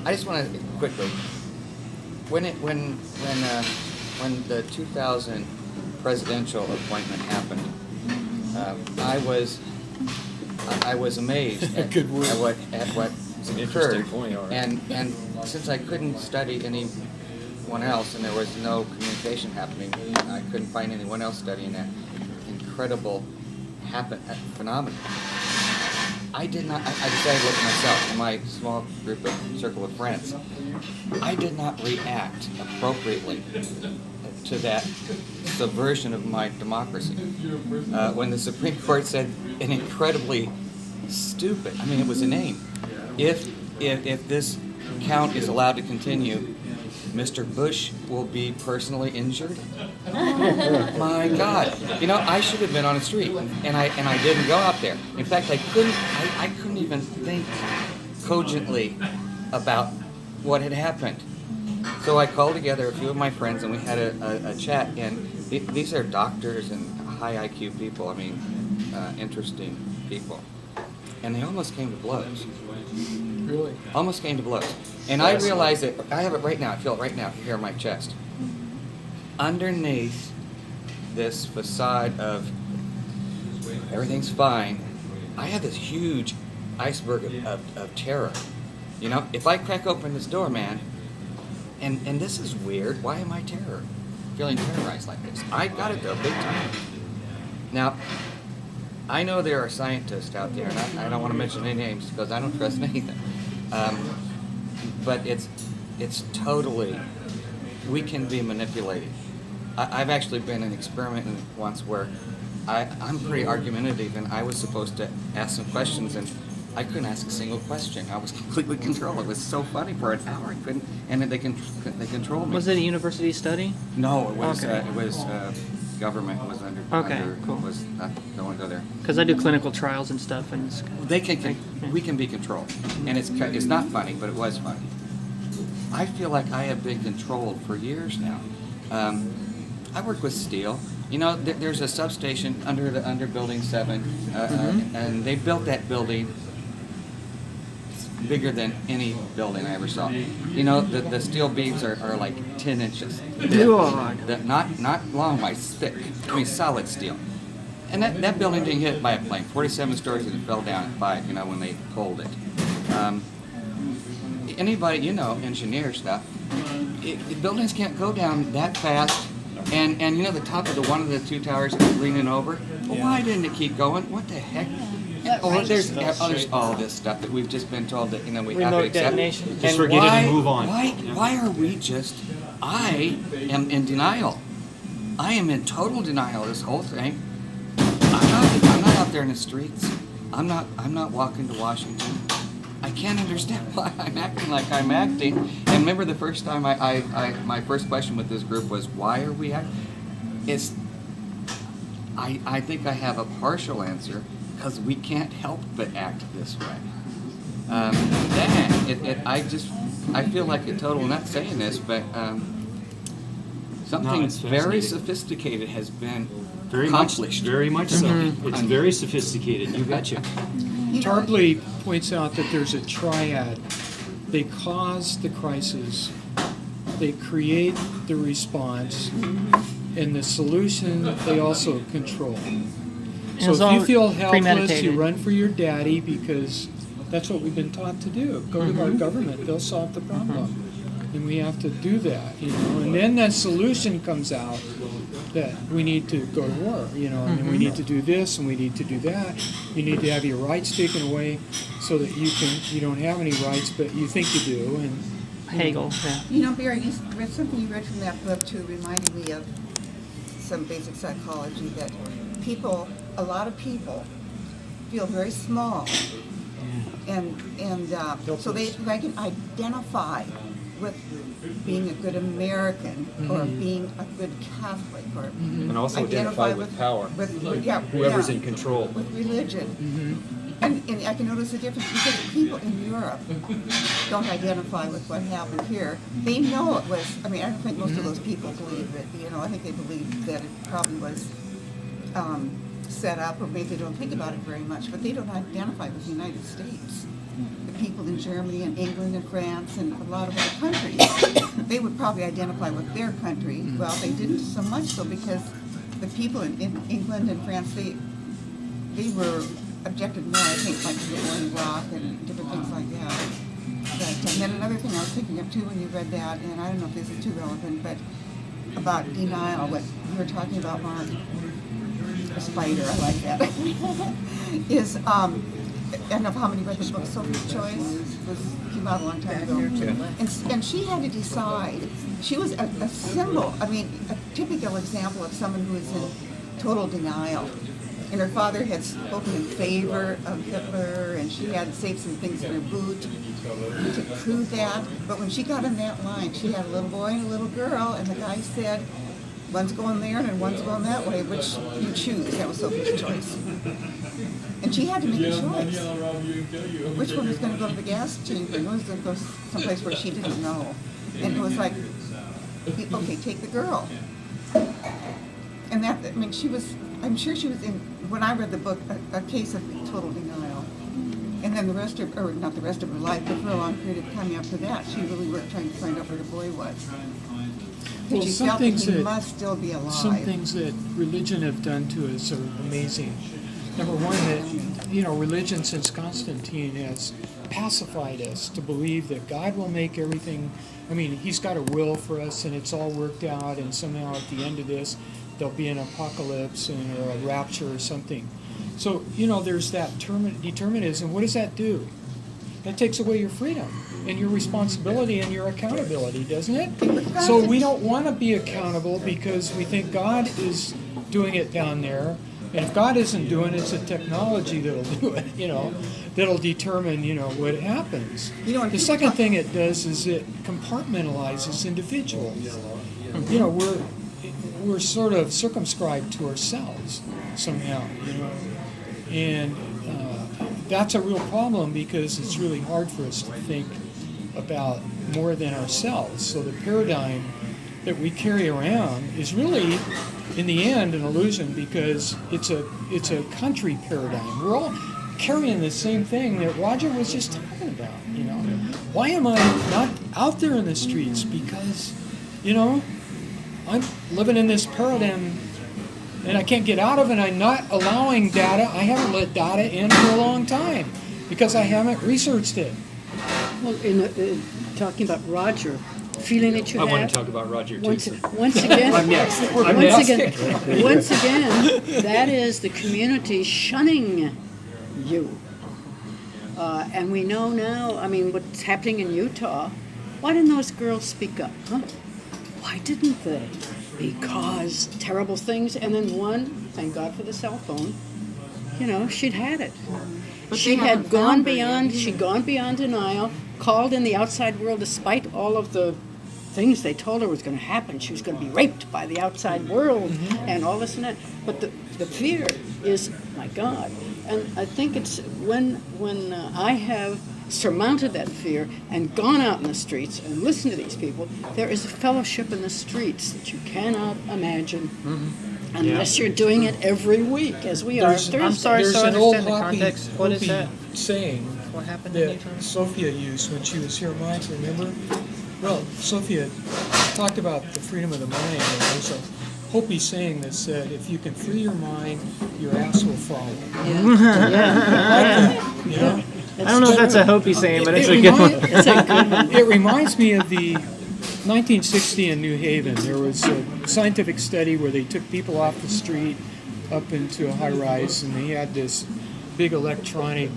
I just want to quickly, when the 2000 presidential appointment happened, I was amazed at, Good word. at what It's an interesting occurred. point, all right. And since I couldn't study anyone else, and there was no communication happening, I couldn't find anyone else studying that incredible phenomenon. I did not. I decided to look at myself and my small circle of friends. I did not react appropriately to that subversion of my democracy. When the Supreme Court said an incredibly stupid, I mean, it was inane. If this count is allowed to continue, Mr. Bush will be personally injured. My God! You know, I should have been on the street, and I didn't go out there. In fact, I couldn't even think cogently about what had happened. So I called together a few of my friends, and we had a chat. And these are doctors and high IQ people. I mean, interesting people. And they almost came to blows. Really? Almost came to blows. And I realized that I have it right now. I feel it right now here on my chest. Underneath this facade of everything's fine, I have this huge iceberg of terror. You know, if I crack open this door, man, and this is weird, why am I feeling terrorized like this? I got it though, big time. Now, I know there are scientists out there, and I don't want to mention any names because I don't trust anything. But it's totally, we can be manipulated. I've actually been in an experiment once where I'm pretty argumentative, and I was supposed to ask some questions, and I couldn't ask a single question. I was completely controlled. It was so funny for an hour. I couldn't, and then they controlled me. Was it a university study? No, it was Okay. government was under. Okay, cool. Was not, don't want to go there. Because I do clinical trials and stuff, and it's, We can be controlled, and it's not funny, but it was funny. I feel like I have been controlled for years now. I work with steel. You know, there's a substation under Building 7, and they built that building bigger than any building I ever saw. You know, the steel beams are like 10 inches. God. Not long, by thick. I mean, solid steel. And that building didn't get hit by a plane. 47 stories, and it fell down at 5, you know, when they pulled it. Anybody, you know, engineer stuff, buildings can't go down that fast. And you know, the top of one of the two towers is leaning over. Well, why didn't it keep going? What the heck? Oh, there's all this stuff that we've just been told that, you know, we have to remote accept. detonation. Just forget it and move on. Why are we just? I am in denial. I am in total denial of this whole thing. I'm not out there in the streets. I'm not walking to Washington. I can't understand why I'm acting like I'm acting. And remember the first time my first question with this group was, why are we acting? I think I have a partial answer, because we can't help but act this way. I feel like a total nut saying this, but something it's very fascinating. sophisticated has been Very accomplished. much so. It's very sophisticated. You betcha. Tarpley points out that there's a triad. They cause the crisis, they create the response, and the solution they also control. So it's if you all feel helpless, premeditated. you run for your daddy, because that's what we've been taught to do. Go to our government, they'll solve the problem. And we have to do that, you know. And then that solution comes out that we need to go to war, you know, and we need to do this and we need to do that. You need to have your rights taken away so that you don't have any rights, but you think you do. And Hegel, yeah. You know, Barry, something you read from that book too reminded me of some basic psychology, that a lot of people feel very small, and so they can identify with being a good American or being a good Catholic, or And also identify with power. Whoever's in control. with religion. And I can notice the difference, because people in Europe don't identify with what happened here. They know it was, I don't think most of those people believe it, you know, I think they believe that it probably was set up, or maybe they don't think about it very much, but they don't identify with the United States. the people in Germany and England and France and a lot of other countries, they would probably identify with their country. Well, they didn't so much so because the people in England and France, they were objected more, I think, like to the war in Iraq and different things like that. But, and then another thing I was thinking of too when you read that, and I don't know if this is too relevant, but about denial, what you were talking about, Mark, a spider, I like that, is, I don't know how many read the book Sophie's Choice, came out a long time ago. And she had to decide, she was a symbol, I mean, a typical example of someone who is in total denial. And her father had spoken in favor of Hitler, and she had saved some things in her boot to prove that. But when she got in that line, she had a little boy and a little girl, and the guy said, one's going there and one's going that way, which you choose. That was Sophie's choice. And she had to make a choice. Which one was going to go to the gas chamber and one was going to go someplace where she didn't know. And it was like, okay, take the girl. And that, I mean, I'm sure she was in, when I read the book, a case of total denial. And then the rest of, or not the rest of her life, but for a long period of time after that, she really worked trying to find out where the boy was. Well, She some felt things that he that must still be alive. some things that religion have done to us are amazing. Number one, that religion since Constantine has pacified us to believe that God will make everything. I mean, He's got a will for us, and it's all worked out. And somehow at the end of this, there'll be an apocalypse or a rapture or something. So there's that determinism. What does that do? That takes away your freedom and your responsibility and your accountability, doesn't it? So we don't want to be accountable because we think God is doing it down there. And if God isn't doing it, it's a technology that'll do it, that'll determine, what happens. The second thing it does is it compartmentalizes individuals. We're sort of circumscribed to ourselves somehow, and that's a real problem because it's really hard for us to think about more than ourselves. So the paradigm that we carry around is really, in the end, an illusion because it's a country paradigm. We're all carrying the same thing that Roger was just talking about. Why am I not out there in the streets? Because I'm living in this paradigm and I can't get out of it. I'm not allowing data. I haven't let data in for a long time because I haven't researched it. Well, in talking about Roger, feeling that you I have. want to talk about Roger too. Once again, I'm next. once again, that is the community shunning you. And we know now, I mean, what's happening in Utah. Why didn't those girls speak up? Huh? Why didn't they? Because terrible things. And then one, thank God for the cell phone, she'd had it. But She they had haven't gone found her beyond, yet. she'd gone beyond denial, called in the outside world despite all of the things they told her was going to happen. She was going to be raped by the outside world and all this and that. But the fear is, my God. And I think it's when I have surmounted that fear and gone out in the streets and listened to these people, there is a fellowship in the streets that you cannot imagine unless you're doing it every week, as we are. I'm sorry, There's so I an old understand the context. What is that? saying What happened in that Utah? Sophia used when she was here, Mike, remember? Well, Sophia talked about the freedom of the mind, and there's a Hopi saying that said, if you can free your mind, your ass will follow. I don't know if that's a Hopi saying, but it's a good one. It's a good one. It reminds me of the 1960 in New Haven. There was a scientific study where they took people off the street up into a high-rise, and they had this big electronic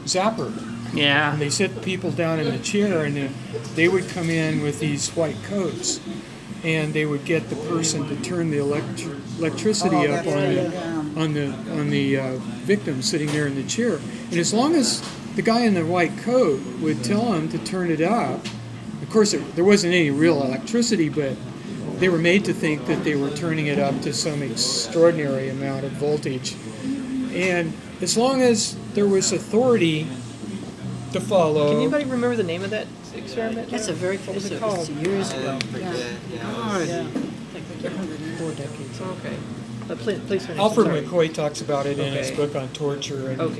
zapper. Yeah. And they sit people down in the chair, and then they would come in with these white coats, and they would get the person to turn the electricity Oh, up that's right, on the victim sitting there in the chair. And as long as the guy in the white coat would tell him to turn it up, of course there wasn't any real electricity, but they were made to think that they were turning it up to some extraordinary amount of voltage. And as long as there was authority to follow. Can anybody remember the name of that experiment? That's a very, What was it's it called? years ago. Yeah. 4 decades. Okay. But please finish. Alfred Sorry. McCoy talks about it in his Okay. book on torture. And Okay.